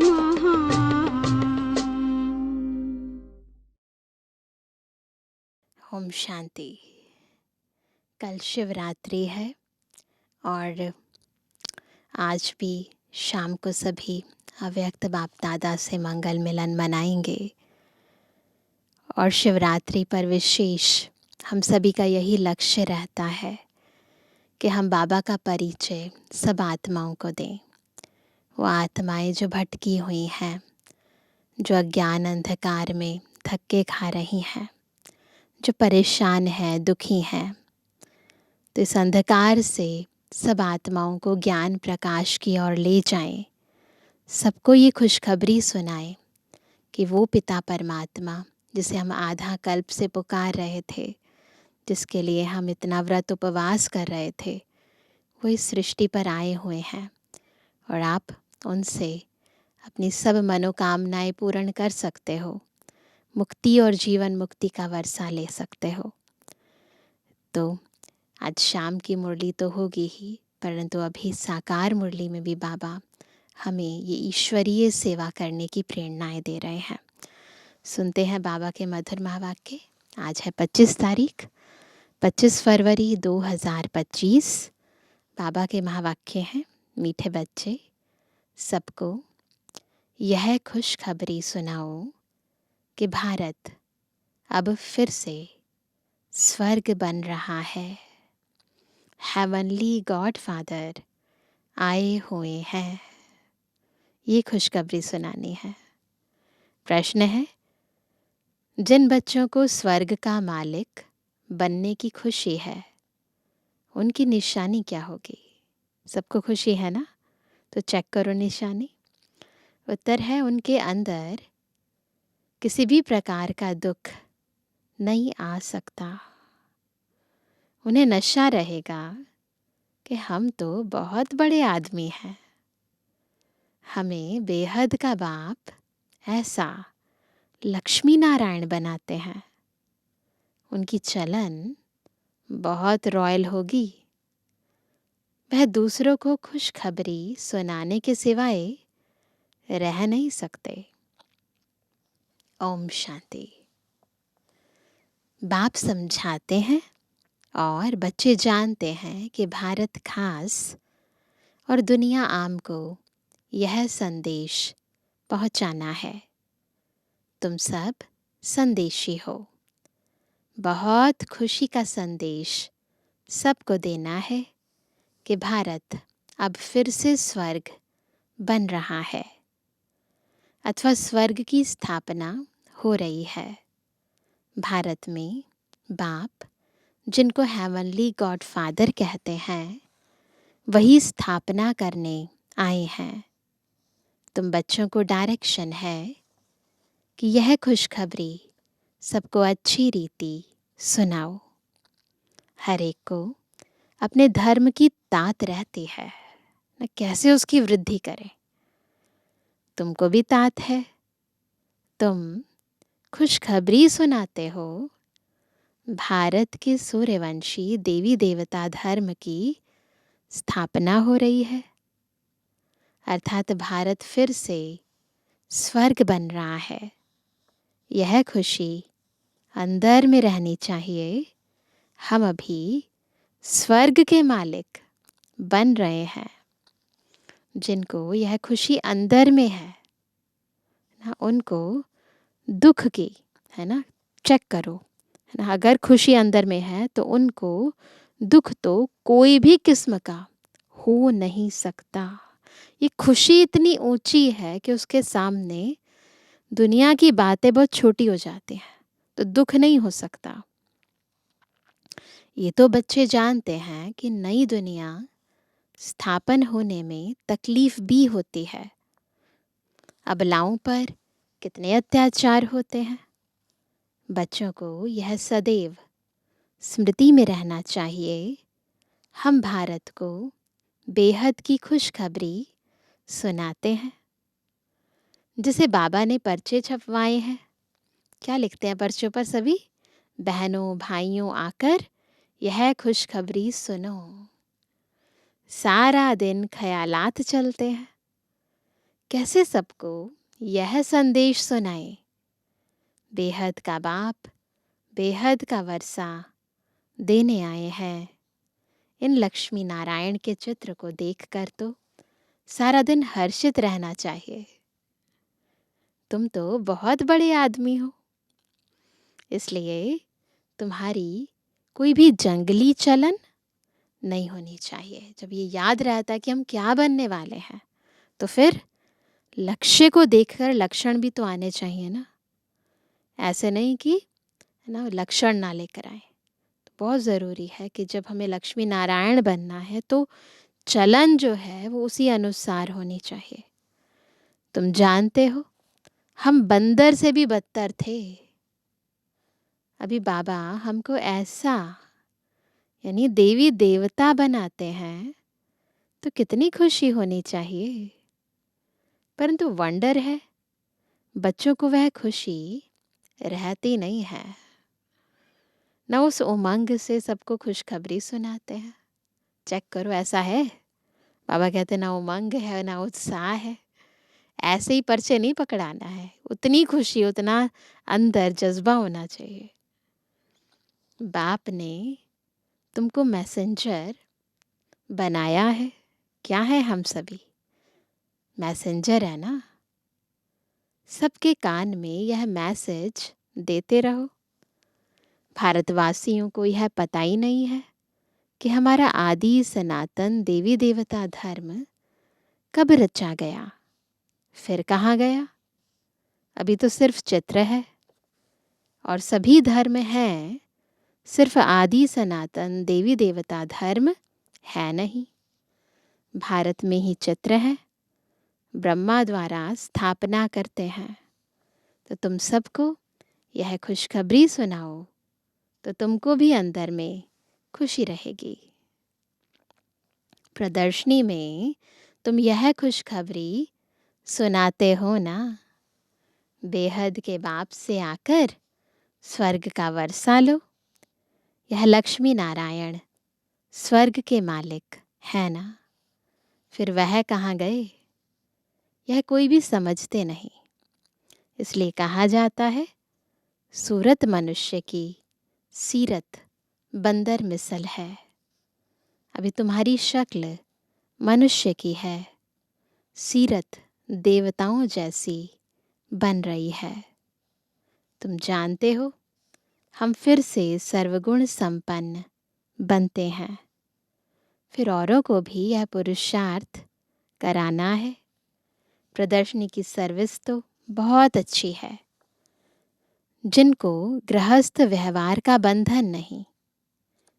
ओम शांति। कल शिवरात्रि है और आज भी शाम को सभी अव्यक्त बाप दादा से मंगल मिलन मनाएंगे। और शिवरात्रि पर विशेष हम सभी का यही लक्ष्य रहता है कि हम बाबा का परिचय सब आत्माओं को दें। वो आत्माएं जो भटकी हुई हैं, जो अज्ञान अंधकार में धक्के खा रही हैं, जो परेशान हैं, दुखी हैं, तो इस अंधकार से सब आत्माओं को ज्ञान प्रकाश की ओर ले जाएं। सबको ये खुशखबरी सुनाएं कि वो पिता परमात्मा जिसे हम आधा कल्प से पुकार रहे थे, जिसके लिए हम इतना व्रत उपवास कर रहे थे, वो इस सृष्टि पर आए हुए हैं और आप उनसे अपनी सब मनोकामनाएं पूर्ण कर सकते हो, मुक्ति और जीवन मुक्ति का वर्षा ले सकते हो। तो आज शाम की मुरली तो होगी ही, परंतु अभी साकार मुरली में भी बाबा हमें ये ईश्वरीय सेवा करने की प्रेरणाएं दे रहे हैं। सुनते हैं बाबा के मधुर महावाक्य। आज है 25 तारीख, 25 फरवरी 2025। बाबा के महावाक्य हैं, मीठे बच्चे सबको यह खुशखबरी सुनाओ कि भारत अब फिर से स्वर्ग बन रहा है। हेवनली गॉड फादर आए हुए हैं। ये खुशखबरी सुनानी है। प्रश्न है, जिन बच्चों को स्वर्ग का मालिक बनने की खुशी है, उनकी निशानी क्या होगी? सबको खुशी है ना? तो चेक करो निशानी। उत्तर है, उनके अंदर किसी भी प्रकार का दुख नहीं आ सकता। उन्हें नशा रहेगा कि हम तो बहुत बड़े आदमी हैं, हमें बेहद का बाप ऐसा लक्ष्मी नारायण बनाते हैं। उनकी चलन बहुत रॉयल होगी। वह दूसरों को खुशखबरी सुनाने के सिवाय रह नहीं सकते। ओम शांति। बाप समझाते हैं और बच्चे जानते हैं कि भारत खास और दुनिया आम को यह संदेश पहुंचाना है। तुम सब संदेशी हो। बहुत खुशी का संदेश सबको देना है कि भारत अब फिर से स्वर्ग बन रहा है अथवा स्वर्ग की स्थापना हो रही है। भारत में बाप, जिनको हेवनली गॉड फादर कहते हैं, वही स्थापना करने आए हैं। तुम बच्चों को डायरेक्शन है कि यह खुशखबरी सबको अच्छी रीति सुनाओ। हर एक को अपने धर्म की तात रहती है न, कैसे उसकी वृद्धि करें। तुमको भी तात है, तुम खुशखबरी सुनाते हो। भारत के सूर्यवंशी देवी देवता धर्म की स्थापना हो रही है, अर्थात भारत फिर से स्वर्ग बन रहा है। यह खुशी अंदर में रहनी चाहिए। हम अभी स्वर्ग के मालिक बन रहे हैं। जिनको यह खुशी अंदर में है ना, उनको दुख की है ना, चेक करो है ना। अगर खुशी अंदर में है तो उनको दुख तो कोई भी किस्म का हो नहीं सकता। ये खुशी इतनी ऊंची है कि उसके सामने दुनिया की बातें बहुत छोटी हो जाती हैं, तो दुख नहीं हो सकता। ये तो बच्चे जानते हैं कि नई दुनिया स्थापन होने में तकलीफ भी होती है। अबलाओं पर कितने अत्याचार होते हैं। बच्चों को यह सदैव स्मृति में रहना चाहिए। हम भारत को बेहद की खुशखबरी सुनाते हैं। जिसे बाबा ने पर्चे छपवाए हैं, क्या लिखते हैं पर्चों पर सभी? बहनों भाइयों आकर यह खुशखबरी सुनो। सारा दिन ख्यालात चलते हैं कैसे सबको यह संदेश सुनाए, बेहद का बाप बेहद का वर्षा देने आए हैं। इन लक्ष्मी नारायण के चित्र को देखकर तो सारा दिन हर्षित रहना चाहिए। तुम तो बहुत बड़े आदमी हो, इसलिए तुम्हारी कोई भी जंगली चलन नहीं होनी चाहिए। जब ये याद रहता है कि हम क्या बनने वाले हैं, तो फिर लक्ष्य को देखकर लक्षण भी तो आने चाहिए ना। ऐसे नहीं कि है ना लक्षण ना लेकर आए। तो बहुत ज़रूरी है कि जब हमें लक्ष्मी नारायण बनना है तो चलन जो है वो उसी अनुसार होनी चाहिए। तुम जानते हो, हम बंदर से भी बदतर थे। अभी बाबा हमको ऐसा यानी देवी देवता बनाते हैं तो कितनी खुशी होनी चाहिए। परंतु वंडर है, बच्चों को वह खुशी रहती नहीं है। न उस उमंग से सबको खुशखबरी सुनाते हैं। चेक करो, ऐसा है। बाबा कहते ना उमंग है ना उत्साह है। ऐसे ही पर्चे नहीं पकड़ाना है, उतनी खुशी उतना अंदर जज्बा होना चाहिए। बाप ने तुमको मैसेंजर बनाया है। क्या है हम सभी? मैसेंजर है ना। सबके कान में यह मैसेज देते रहो। भारतवासियों को यह पता ही नहीं है कि हमारा आदि सनातन देवी देवता धर्म कब रचा गया, फिर कहाँ गया। अभी तो सिर्फ चित्र है और सभी धर्म हैं, सिर्फ आदि सनातन देवी देवता धर्म है नहीं। भारत में ही चित्र है, ब्रह्मा द्वारा स्थापना करते हैं। तो तुम सबको यह खुशखबरी सुनाओ तो तुमको भी अंदर में खुशी रहेगी। प्रदर्शनी में तुम यह खुशखबरी सुनाते हो ना, बेहद के बाप से आकर स्वर्ग का वर्षा लो। यह लक्ष्मी नारायण स्वर्ग के मालिक है ना। फिर वह कहाँ गए, यह कोई भी समझते नहीं। इसलिए कहा जाता है, सूरत मनुष्य की सीरत बंदर मिसल है। अभी तुम्हारी शक्ल मनुष्य की है, सीरत देवताओं जैसी बन रही है। तुम जानते हो, हम फिर से सर्वगुण संपन्न बनते हैं। फिर औरों को भी यह पुरुषार्थ कराना है। प्रदर्शनी की सर्विस तो बहुत अच्छी है। जिनको गृहस्थ व्यवहार का बंधन नहीं,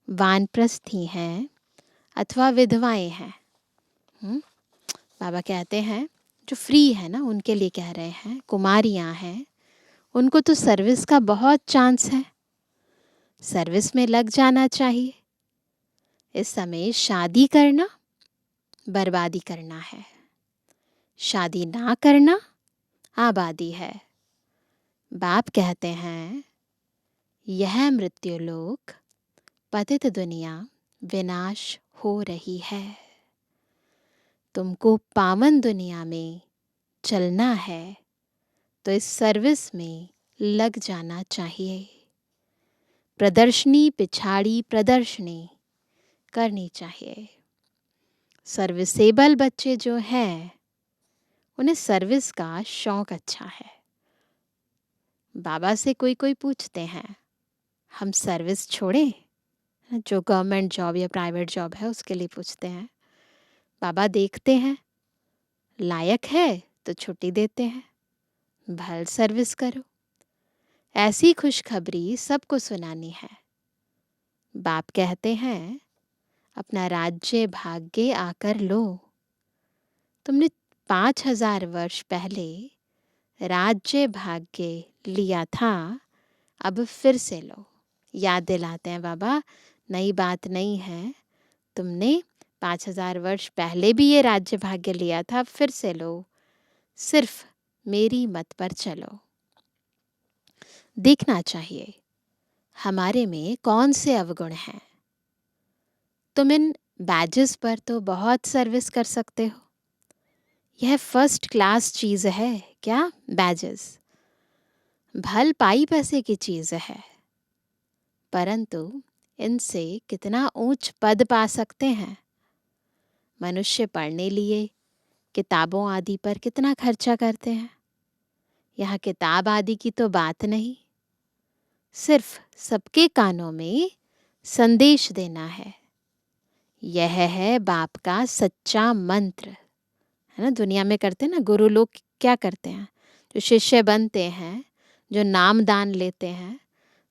वानप्रस्थी हैं अथवा विधवाएं हैं, बाबा कहते हैं जो फ्री है ना उनके लिए कह रहे हैं, कुमारियां हैं, उनको तो सर्विस का बहुत चांस है। सर्विस में लग जाना चाहिए। इस समय शादी करना बर्बादी करना है, शादी ना करना आबादी है। बाप कहते हैं, यह मृत्युलोक पतित दुनिया विनाश हो रही है। तुमको पावन दुनिया में चलना है तो इस सर्विस में लग जाना चाहिए। प्रदर्शनी पिछाड़ी प्रदर्शनी करनी चाहिए। सर्विसेबल बच्चे जो हैं, उन्हें सर्विस का शौक अच्छा है। बाबा से कोई कोई पूछते हैं, हम सर्विस छोड़ें? जो गवर्नमेंट जॉब या प्राइवेट जॉब है उसके लिए पूछते हैं। बाबा देखते हैं, लायक है तो छुट्टी देते हैं, भल सर्विस करो। ऐसी खुशखबरी सबको सुनानी है। बाप कहते हैं, अपना राज्य भाग्य आकर लो। तुमने 5000 वर्ष पहले राज्य भाग्य लिया था, अब फिर से लो। याद दिलाते हैं बाबा, नई बात नहीं है। तुमने 5000 वर्ष पहले भी ये राज्य भाग्य लिया था, फिर से लो। सिर्फ मेरी मत पर चलो। देखना चाहिए हमारे में कौन से अवगुण हैं। तुम इन बैजेस पर तो बहुत सर्विस कर सकते हो, यह फर्स्ट क्लास चीज़ है क्या? बैजेस भल पाई पैसे की चीज़ है, परंतु इनसे कितना ऊंच पद पा सकते हैं। मनुष्य पढ़ने लिए किताबों आदि पर कितना खर्चा करते हैं। यहाँ किताब आदि की तो बात नहीं, सिर्फ सबके कानों में संदेश देना है। यह है बाप का सच्चा मंत्र, है ना। दुनिया में करते हैं ना, गुरु लोग क्या करते हैं, जो शिष्य बनते हैं, जो नाम दान लेते हैं,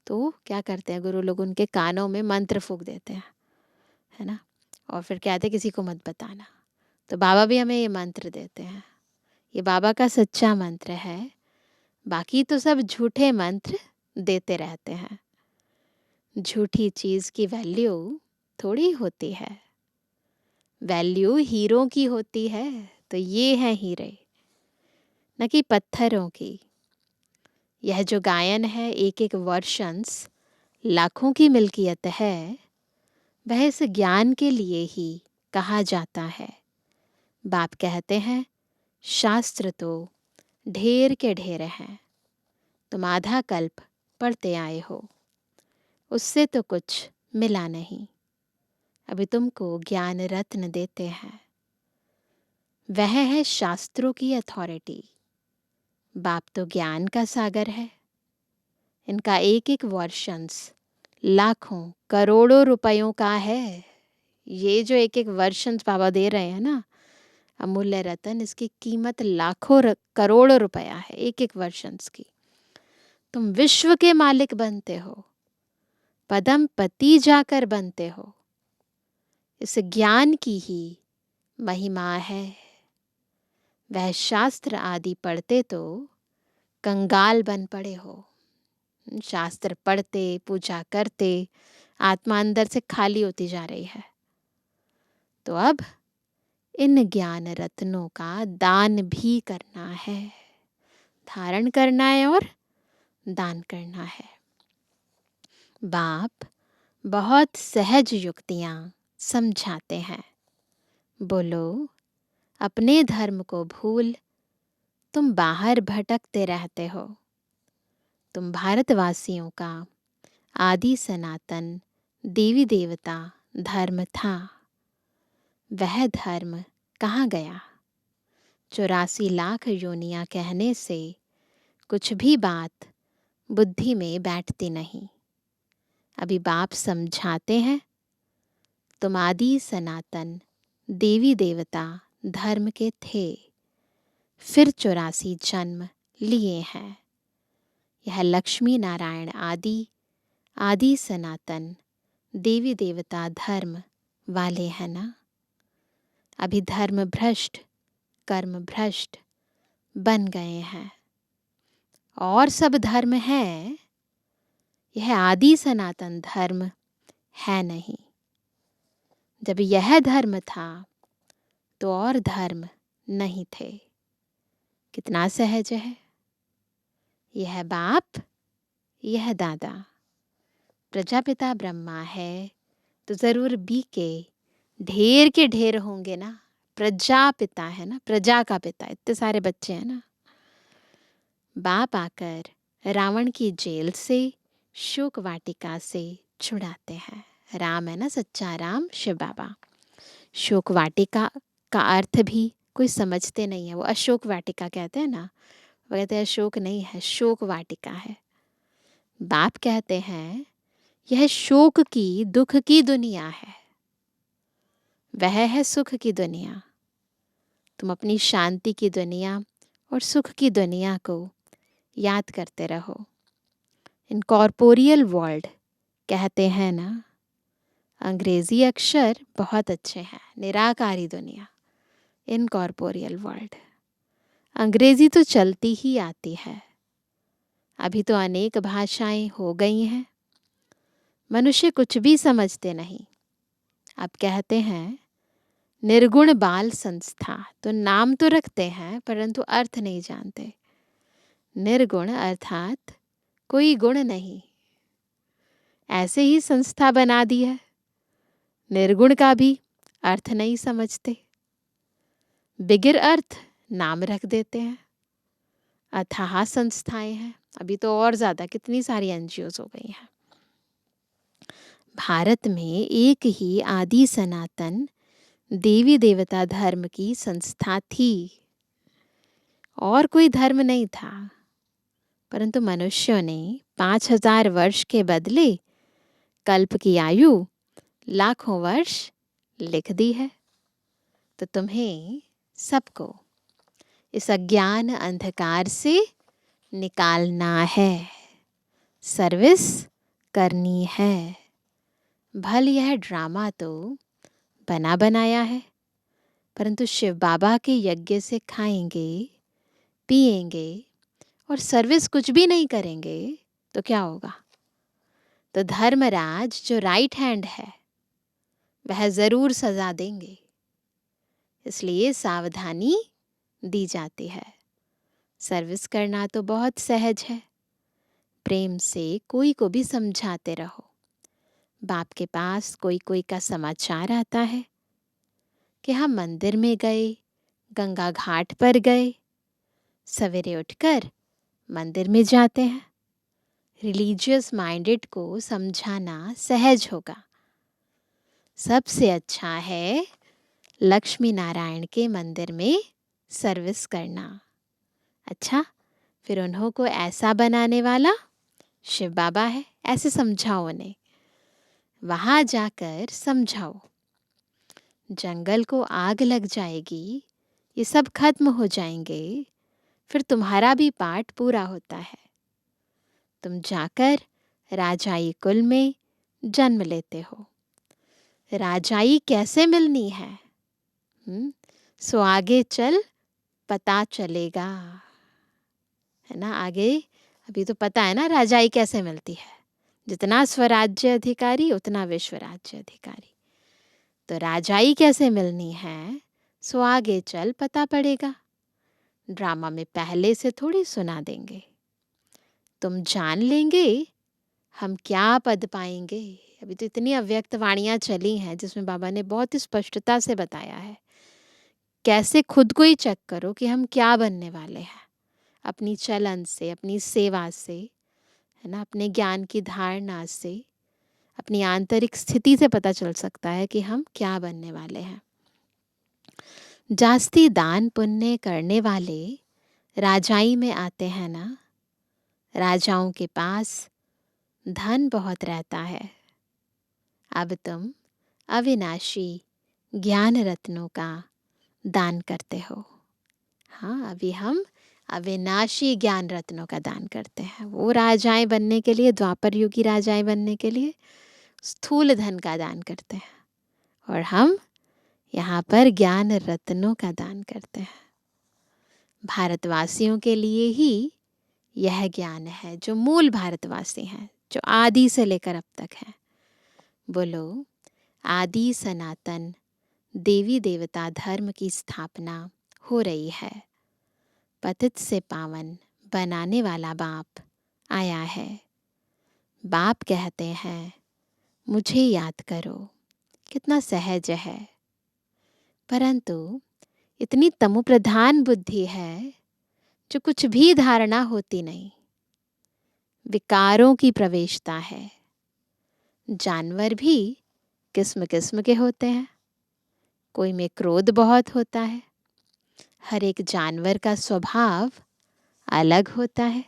तो क्या करते हैं गुरु लोग, उनके कानों में मंत्र फूंक देते हैं, है ना। और फिर कहते हैं किसी को मत बताना। तो बाबा भी हमें ये मंत्र देते हैं, ये बाबा का सच्चा मंत्र है। बाकी तो सब झूठे मंत्र देते रहते हैं। झूठी चीज़ की वैल्यू थोड़ी होती है, वैल्यू हीरों की होती है। तो ये हैं हीरे, न कि पत्थरों की। यह जो गायन है, एक एक वर्शंस लाखों की मिल्कियत है, वह इस ज्ञान के लिए ही कहा जाता है। बाप कहते हैं शास्त्र तो ढेर के ढेर हैं, तुम आधा कल्प पढ़ते आए हो, उससे तो कुछ मिला नहीं। अभी तुमको ज्ञान रत्न देते हैं, वह है शास्त्रों की अथॉरिटी। बाप तो ज्ञान का सागर है। इनका एक एक वर्शंस लाखों करोड़ों रुपयों का है। ये जो एक एक वर्शंस बाबा दे रहे हैं ना, अमूल्य रतन, इसकी कीमत लाखों करोड़ रुपया है एक एक वर्शंस की। तुम विश्व के मालिक बनते हो, पदम पति जाकर बनते हो। इस ज्ञान की ही महिमा है। वह शास्त्र आदि पढ़ते तो कंगाल बन पड़े हो। शास्त्र पढ़ते, पूजा करते, आत्मा अंदर से खाली होती जा रही है। तो अब इन ज्ञान रत्नों का दान भी करना है, धारण करना है और दान करना है। बाप बहुत सहज युक्तियाँ समझाते हैं। बोलो अपने धर्म को भूल तुम बाहर भटकते रहते हो। तुम भारतवासियों का आदि सनातन देवी देवता धर्म था, वह धर्म कहाँ गया? 84 लाख योनियाँ कहने से कुछ भी बात बुद्धि में बैठती नहीं। अभी बाप समझाते हैं तुम आदि सनातन देवी देवता धर्म के थे, फिर 84 जन्म लिए हैं। यह लक्ष्मी नारायण आदि आदि सनातन देवी देवता धर्म वाले हैं ना। अभी धर्म भ्रष्ट कर्म भ्रष्ट बन गए हैं। और सब धर्म है, यह आदि सनातन धर्म है नहीं। जब यह धर्म था तो और धर्म नहीं थे। कितना सहज है। यह बाप, यह दादा। प्रजापिता ब्रह्मा है तो ज़रूर बी के ढेर होंगे ना। प्रजापिता है ना, प्रजा का पिता, इतने सारे बच्चे हैं ना। बाप आकर रावण की जेल से, शोक वाटिका से छुड़ाते हैं। राम है ना, सच्चा राम शिव बाबा। शोक वाटिका का अर्थ भी कोई समझते नहीं है। वो अशोक वाटिका कहते हैं ना, वो कहते हैं अशोक नहीं है, शोक वाटिका है। बाप कहते हैं यह शोक की, दुख की दुनिया है, वह है सुख की दुनिया। तुम अपनी शांति की दुनिया और सुख की दुनिया को याद करते रहो। इनकॉर्पोरियल वर्ल्ड कहते हैं ना, अंग्रेजी अक्षर बहुत अच्छे हैं। निराकारी दुनिया, इनकॉर्पोरियल वर्ल्ड। अंग्रेजी तो चलती ही आती है। अभी तो अनेक भाषाएं हो गई हैं, मनुष्य कुछ भी समझते नहीं। अब कहते हैं निर्गुण बाल संस्था, तो नाम तो रखते हैं परंतु अर्थ नहीं जानते। निर्गुण अर्थात कोई गुण नहीं, ऐसे ही संस्था बना दी है। निर्गुण का भी अर्थ नहीं समझते। बिगर अर्थ नाम रख देते हैं। अथाह संस्थाएं हैं, अभी तो और ज़्यादा कितनी सारी एनजीओज हो गई हैं। भारत में एक ही आदि सनातन देवी देवता धर्म की संस्था थी, और कोई धर्म नहीं था। परंतु मनुष्यों ने 5000 वर्ष के बदले कल्प की आयु लाखों वर्ष लिख दी है। तो तुम्हें सबको इस अज्ञान अंधकार से निकालना है, सर्विस करनी है। भल यह ड्रामा तो बना बनाया है, परंतु शिव बाबा के यज्ञ से खाएंगे, पिएंगे और सर्विस कुछ भी नहीं करेंगे तो क्या होगा? तो धर्मराज जो राइट हैंड है वह ज़रूर सजा देंगे। इसलिए सावधानी दी जाती है। सर्विस करना तो बहुत सहज है। प्रेम से कोई को भी समझाते रहो। बाप के पास कोई कोई का समाचार आता है कि हम मंदिर में गए, गंगा घाट पर गए, सवेरे उठकर मंदिर में जाते हैं। रिलीजियस माइंडेड को समझाना सहज होगा। सबसे अच्छा है लक्ष्मी नारायण के मंदिर में सर्विस करना। अच्छा, फिर उन्हों को ऐसा बनाने वाला शिव बाबा है, ऐसे समझाओ उन्हें। वहाँ जाकर समझाओ, जंगल को आग लग जाएगी, ये सब खत्म हो जाएंगे, फिर तुम्हारा भी पाठ पूरा होता है। तुम जाकर राजाई कुल में जन्म लेते हो। राजाई कैसे मिलनी है? सो आगे चल पता चलेगा, है ना। आगे अभी तो पता है ना राजाई कैसे मिलती है। जितना स्वराज्य अधिकारी उतना विश्व राज्य अधिकारी। तो राजाई कैसे मिलनी है सो आगे चल पता पड़ेगा। ड्रामा में पहले से थोड़ी सुना देंगे। तुम जान लेंगे हम क्या पद पाएंगे। अभी तो इतनी अव्यक्त वाणियाँ चली हैं जिसमें बाबा ने बहुत ही स्पष्टता से बताया है। कैसे खुद को ही चेक करो कि हम क्या बनने वाले हैं। अपनी चलन से, अपनी सेवा से, है ना, अपने ज्ञान की धारणा से, अपनी आंतरिक स्थिति से पता चल सकता है कि हम क्या बनने वाले हैं। जास्ती दान पुण्य करने वाले राजाई में आते हैं ना। राजाओं के पास धन बहुत रहता है। अब तुम अविनाशी ज्ञान रत्नों का दान करते हो। हाँ, अभी हम अविनाशी ज्ञान रत्नों का दान करते हैं। वो राजाएं बनने के लिए, द्वापर युगी राजाएं बनने के लिए स्थूल धन का दान करते हैं, और हम यहाँ पर ज्ञान रत्नों का दान करते हैं। भारतवासियों के लिए ही यह ज्ञान है, जो मूल भारतवासी हैं, जो आदि से लेकर अब तक हैं। बोलो, आदि सनातन देवी देवता धर्म की स्थापना हो रही है। पतित से पावन बनाने वाला बाप आया है। बाप कहते हैं मुझे याद करो। कितना सहज है। परंतु इतनी तमोप्रधान बुद्धि है जो कुछ भी धारणा होती नहीं। विकारों की प्रवेशता है। जानवर भी किस्म किस्म के होते हैं। कोई में क्रोध बहुत होता है। हर एक जानवर का स्वभाव अलग होता है।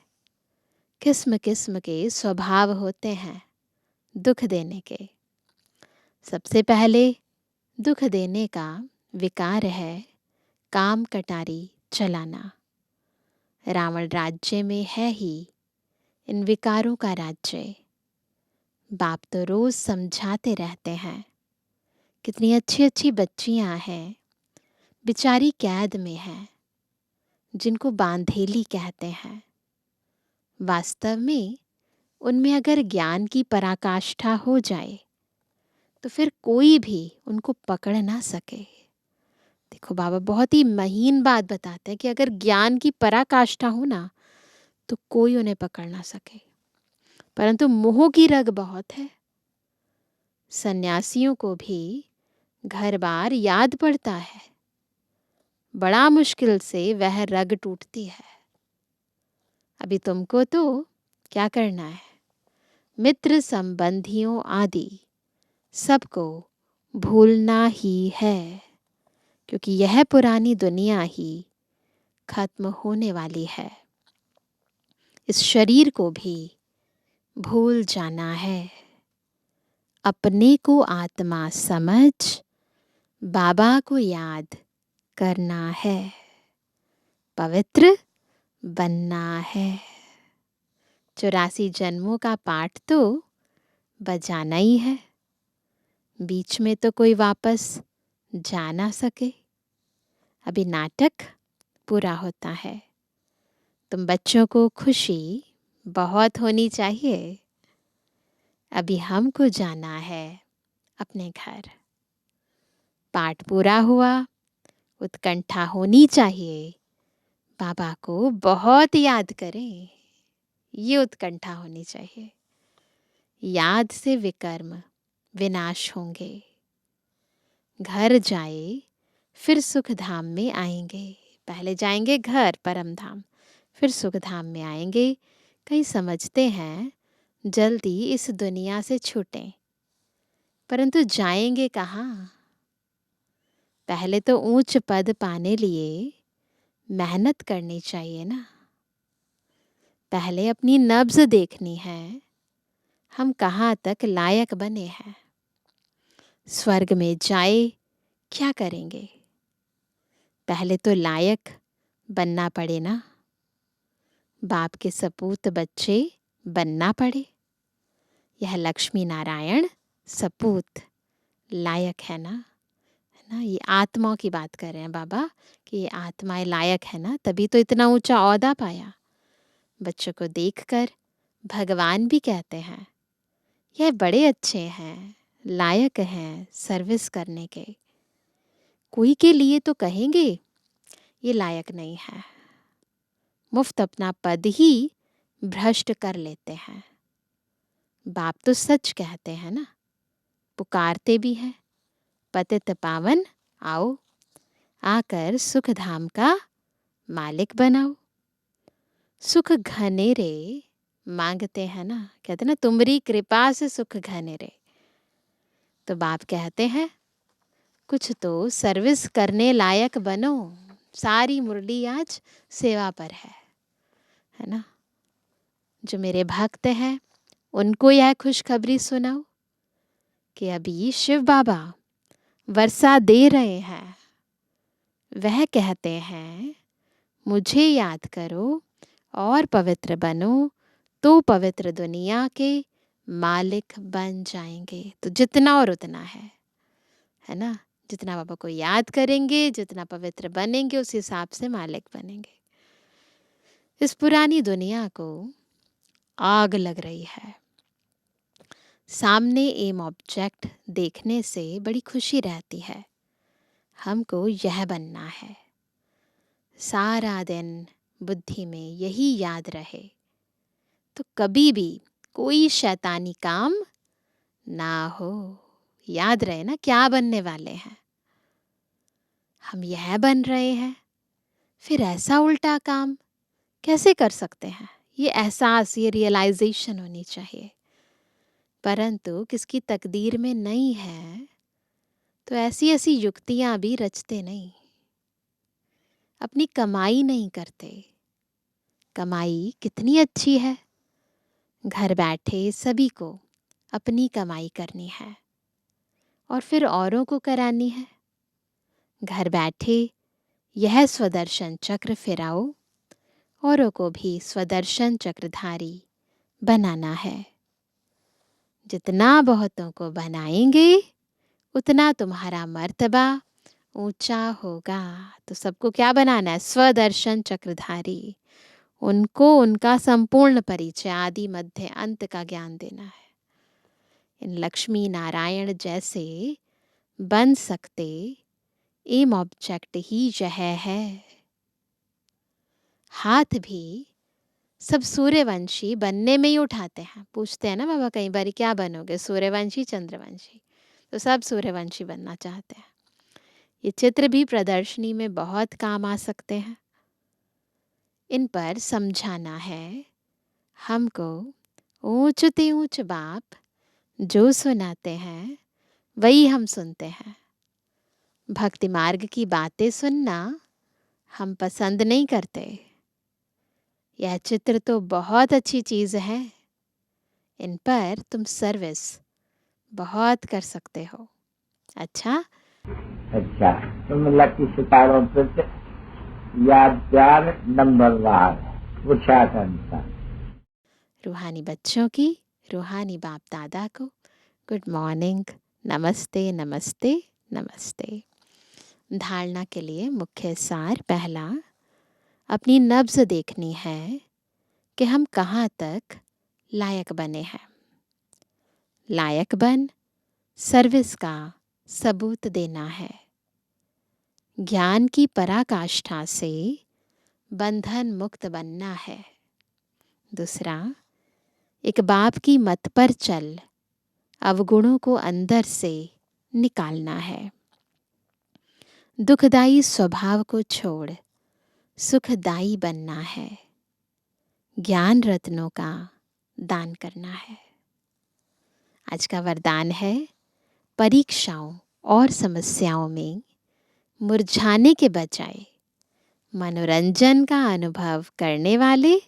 किस्म किस्म के स्वभाव होते हैं दुख देने के। सबसे पहले दुख देने का विकार है काम कटारी चलाना। रावण राज्य में है ही इन विकारों का राज्य। बाप तो रोज समझाते रहते हैं। कितनी अच्छी अच्छी बच्चियां हैं, बेचारी कैद में हैं, जिनको बांधेली कहते हैं। वास्तव में उनमें अगर ज्ञान की पराकाष्ठा हो जाए तो फिर कोई भी उनको पकड़ ना सके। देखो, बाबा बहुत ही महीन बात बताते हैं कि अगर ज्ञान की पराकाष्ठा हो ना तो कोई उन्हें पकड़ ना सके। परंतु मोह की रग बहुत है। सन्यासियों को भी घर बार याद पड़ता है। बड़ा मुश्किल से वह रग टूटती है। अभी तुमको तो क्या करना है, मित्र संबंधियों आदि सबको भूलना ही है, क्योंकि यह पुरानी दुनिया ही खत्म होने वाली है। इस शरीर को भी भूल जाना है। अपने को आत्मा समझ बाबा को याद करना है। पवित्र बनना है। 84 जन्मों का पाठ तो बजाना ही है। बीच में तो कोई वापस जा ना सके। अभी नाटक पूरा होता है। तुम बच्चों को खुशी बहुत होनी चाहिए। अभी हमको जाना है अपने घर। पाठ पूरा हुआ, उत्कंठा होनी चाहिए। बाबा को बहुत याद करें, ये उत्कंठा होनी चाहिए। याद से विकर्म विनाश होंगे। घर जाए फिर सुख धाम में आएंगे। पहले जाएंगे घर परम धाम, फिर सुख धाम में आएंगे। कहीं समझते हैं जल्दी इस दुनिया से छूटें, परंतु जाएंगे कहाँ? पहले तो ऊंच पद पाने लिए मेहनत करनी चाहिए ना। पहले अपनी नब्ज देखनी है, हम कहाँ तक लायक बने हैं। स्वर्ग में जाए क्या करेंगे? पहले तो लायक बनना पड़े ना। बाप के सपूत बच्चे बनना पड़े। यह लक्ष्मी नारायण सपूत लायक है ना, है ना। ये आत्माओं की बात कर रहे हैं बाबा कि ये आत्माएं लायक है ना, तभी तो इतना ऊंचा औहदा पाया। बच्चों को देखकर भगवान भी कहते हैं यह बड़े अच्छे हैं, लायक हैं सर्विस करने के। कोई के लिए तो कहेंगे ये लायक नहीं है। मुफ्त अपना पद ही भ्रष्ट कर लेते हैं। बाप तो सच कहते हैं ना, पुकारते भी हैं, पतित पावन आओ, आकर सुख धाम का मालिक बनाओ। सुख घनेरे मांगते हैं ना, कहते ना तुम्हारी कृपा से सुख घनेरे। तो बाप कहते हैं कुछ तो सर्विस करने लायक बनो। सारी मुरली आज सेवा पर है ना। जो मेरे भक्त हैं उनको यह खुशखबरी सुनाओ कि अभी शिव बाबा वर्षा दे रहे हैं। वह कहते हैं मुझे याद करो और पवित्र बनो, तो पवित्र दुनिया के मालिक बन जाएंगे। तो जितना और उतना है ना। जितना बाबा को याद करेंगे, जितना पवित्र बनेंगे, उस हिसाब से मालिक बनेंगे। इस पुरानी दुनिया को आग लग रही है। सामने एम ऑब्जेक्ट देखने से बड़ी खुशी रहती है। हमको यह बनना है। सारा दिन बुद्धि में यही याद रहे तो कभी भी कोई शैतानी काम ना हो। याद रहे ना क्या बनने वाले हैं। हम यह बन रहे हैं, फिर ऐसा उल्टा काम कैसे कर सकते हैं? ये एहसास, ये रियलाइजेशन होनी चाहिए। परंतु किसकी तकदीर में नहीं है तो ऐसी ऐसी युक्तियां भी रचते नहीं। अपनी कमाई नहीं करते। कमाई कितनी अच्छी है। घर बैठे सभी को अपनी कमाई करनी है और फिर औरों को करानी है। घर बैठे यह स्वदर्शन चक्र फिराओ, औरों को भी स्वदर्शन चक्रधारी बनाना है। जितना बहुतों को बनाएंगे उतना तुम्हारा मर्तबा ऊंचा होगा। तो सबको क्या बनाना है? स्वदर्शन चक्रधारी। उनको उनका संपूर्ण परिचय आदि मध्य अंत का ज्ञान देना है। इन लक्ष्मी नारायण जैसे बन सकते एम ऑब्जेक्ट ही यह है। हाथ भी सब सूर्यवंशी बनने में ही उठाते हैं। पूछते हैं ना बाबा कई बार क्या बनोगे, सूर्यवंशी चंद्रवंशी? तो सब सूर्यवंशी बनना चाहते हैं। ये चित्र भी प्रदर्शनी में बहुत काम आ सकते हैं। इन पर समझाना है हमको, ऊंचते ऊंच बाप जो सुनाते हैं वही हम सुनते हैं। भक्ति मार्ग की बातें सुनना हम पसंद नहीं करते। यह चित्र तो बहुत अच्छी चीज़ है। इन पर तुम सर्विस बहुत कर सकते हो। अच्छा, अच्छा, तुम लकी सितारों पर याद प्यार नंबरवार पुरुषार्थन का। रूहानी बच्चों की रूहानी बाप दादा को गुड मॉर्निंग, नमस्ते नमस्ते नमस्ते। धारणा के लिए मुख्य सार। पहला, अपनी नब्ज देखनी है कि हम कहाँ तक लायक बने हैं। लायक बन सर्विस का सबूत देना है। ज्ञान की पराकाष्ठा से बंधन मुक्त बनना है। दूसरा, एक बाप की मत पर चल अवगुणों को अंदर से निकालना है। दुखदाई स्वभाव को छोड़ सुखदाई बनना है। ज्ञान रत्नों का दान करना है। आज का वरदान है, परीक्षाओं और समस्याओं में मुरझाने के बजाय मनोरंजन का अनुभव करने वाले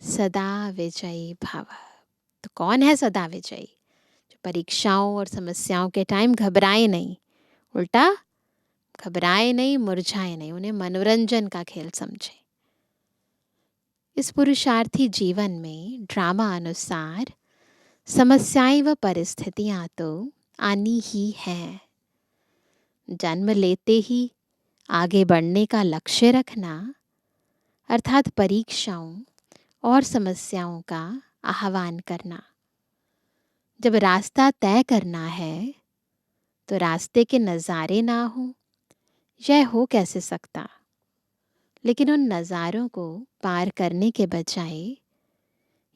सदा विजयी भव। तो कौन है सदा विजयी? जो परीक्षाओं और समस्याओं के टाइम घबराए नहीं, उल्टा घबराए नहीं, मुरझाए नहीं, उन्हें मनोरंजन का खेल समझे। इस पुरुषार्थी जीवन में ड्रामा अनुसार समस्याएं व परिस्थितियां तो आनी ही हैं। जन्म लेते ही आगे बढ़ने का लक्ष्य रखना, अर्थात परीक्षाओं और समस्याओं का आह्वान करना। जब रास्ता तय करना है तो रास्ते के नज़ारे ना हो, यह हो कैसे सकता? लेकिन उन नज़ारों को पार करने के बजाय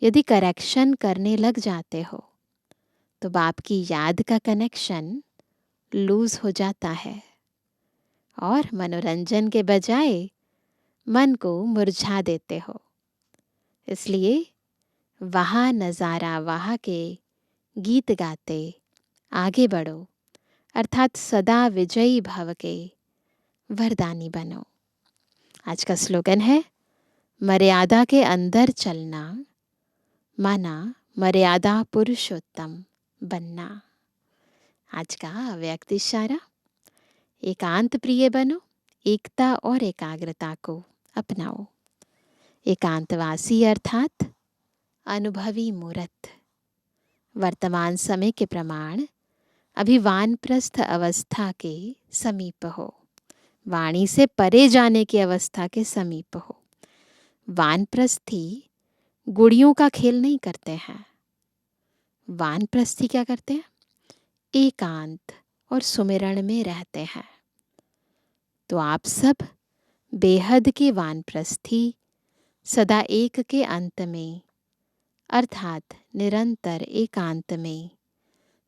यदि करेक्शन करने लग जाते हो तो बाप की याद का कनेक्शन लूज हो जाता है और मनोरंजन के बजाय मन को मुरझा देते हो। इसलिए वहाँ नज़ारा वहाँ के गीत गाते आगे बढ़ो, अर्थात सदा विजयी भव के वरदानी बनो। आज का स्लोगन है, मर्यादा के अंदर चलना, माना मर्यादा पुरुषोत्तम बनना। आज का अव्यक्त इशारा, एकांत प्रिय बनो, एकता और एकाग्रता को अपनाओ। एकांतवासी अर्थात अनुभवी मूर्त। वर्तमान समय के प्रमाण अभी वानप्रस्थ अवस्था के समीप हो, वाणी से परे जाने की अवस्था के समीप हो। वानप्रस्थी गुड़ियों का खेल नहीं करते हैं। वानप्रस्थी क्या करते हैं? एकांत और सुमिरण में रहते हैं। तो आप सब बेहद के वानप्रस्थी सदा एक के अंत में, अर्थात निरंतर एकांत में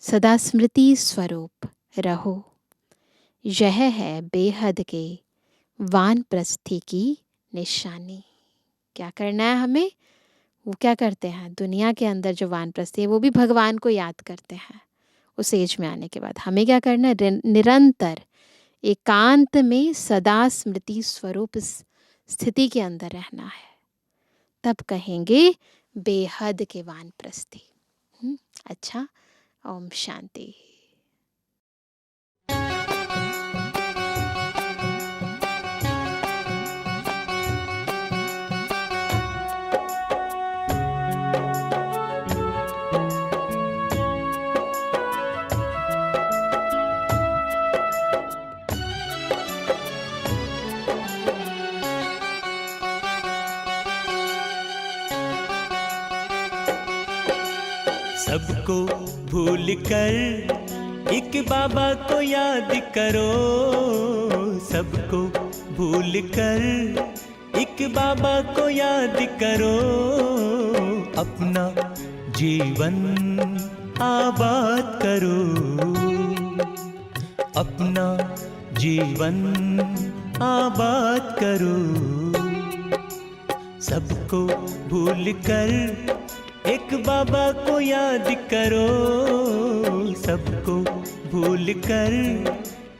सदा स्मृति स्वरूप रहो। यह है बेहद के वानप्रस्थी की निशानी। क्या करना है हमें? वो क्या करते हैं? दुनिया के अंदर जो वानप्रस्थी है वो भी भगवान को याद करते हैं। उस एज में आने के बाद हमें क्या करना है? निरंतर एकांत में सदा स्मृति स्वरूप स्थिति के अंदर रहना है। तब कहेंगे बेहद के वानप्रस्थी। अच्छा, ओम शांति। सबको भूल कर एक बाबा को याद करो। सबको भूल कर एक बाबा को याद करो। अपना जीवन आबाद करो। अपना जीवन आबाद करो। सबको भूल कर एक बाबा को याद करो। सबको भूल कर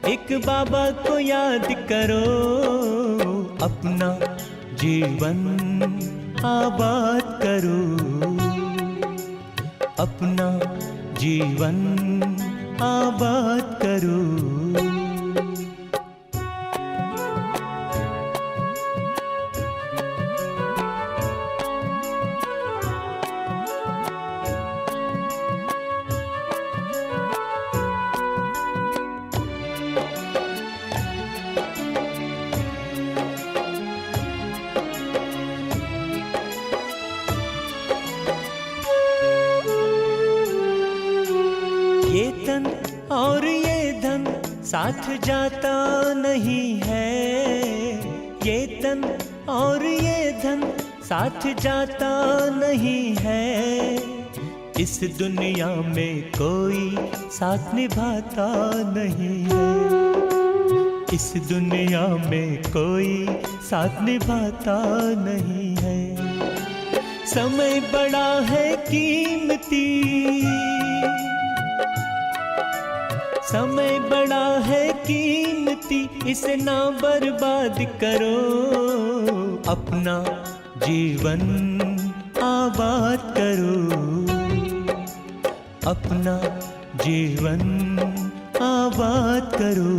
एक बाबा को याद करो। अपना जीवन आबाद करो। अपना जीवन आबाद करो। ये तन और ये धन साथ जाता नहीं है। ये तन और ये धन साथ जाता नहीं है। इस दुनिया में कोई साथ निभाता नहीं है। इस दुनिया में कोई साथ निभाता नहीं है। समय बड़ा है कीमती। समय बड़ा है कीमती, इसे ना बर्बाद करो। अपना जीवन आबाद करो। अपना जीवन आबाद करो।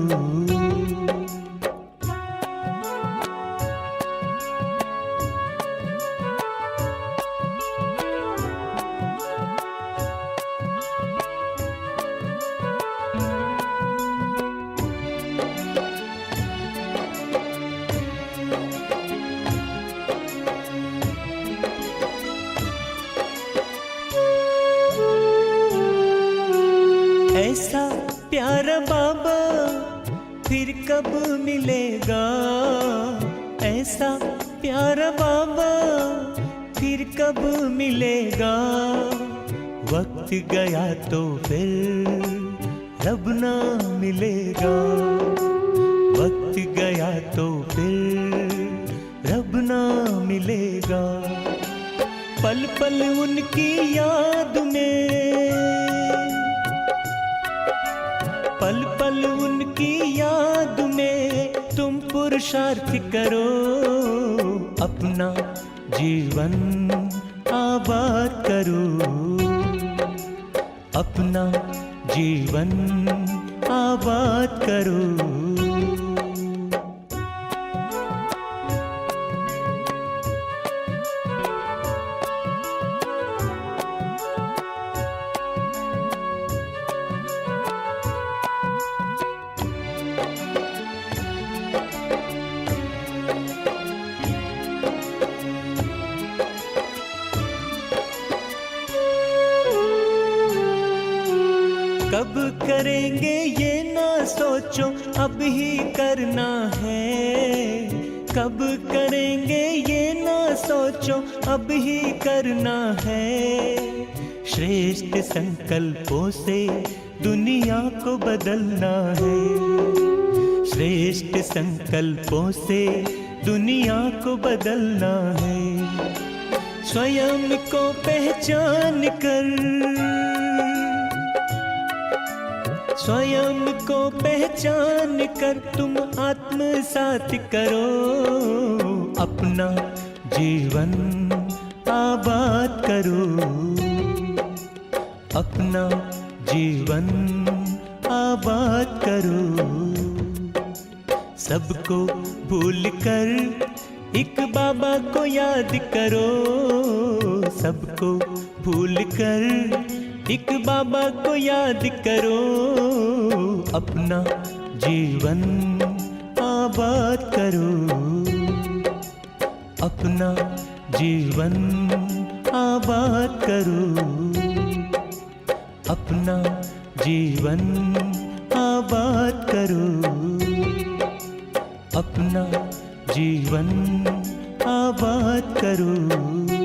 ऐसा प्यारा बाबा फिर कब मिलेगा। ऐसा प्यारा बाबा फिर कब मिलेगा। वक्त गया तो फिर रब ना मिलेगा। वक्त गया तो फिर रब ना मिलेगा। पल पल उनकी याद में, पल पल उनकी याद में तुम पुरुषार्थ करो। अपना जीवन आबाद करो। अपना जीवन आबाद करो। कब करेंगे ये ना सोचो, अब ही करना है। कब करेंगे ये ना सोचो, अब ही करना है। श्रेष्ठ संकल्पों से दुनिया को बदलना है। श्रेष्ठ संकल्पों से दुनिया को बदलना है। स्वयं को पहचान कर, स्वयं को पहचान कर तुम आत्मसात करो। अपना जीवन आबाद करो। अपना जीवन आबाद करो। सबको भूल कर एक बाबा को याद करो। सबको भूल कर एक बाबा को याद करो। अपना जीवन आबाद करो। अपना जीवन आबाद करो। अपना जीवन आबाद करो। अपना जीवन आबाद करो।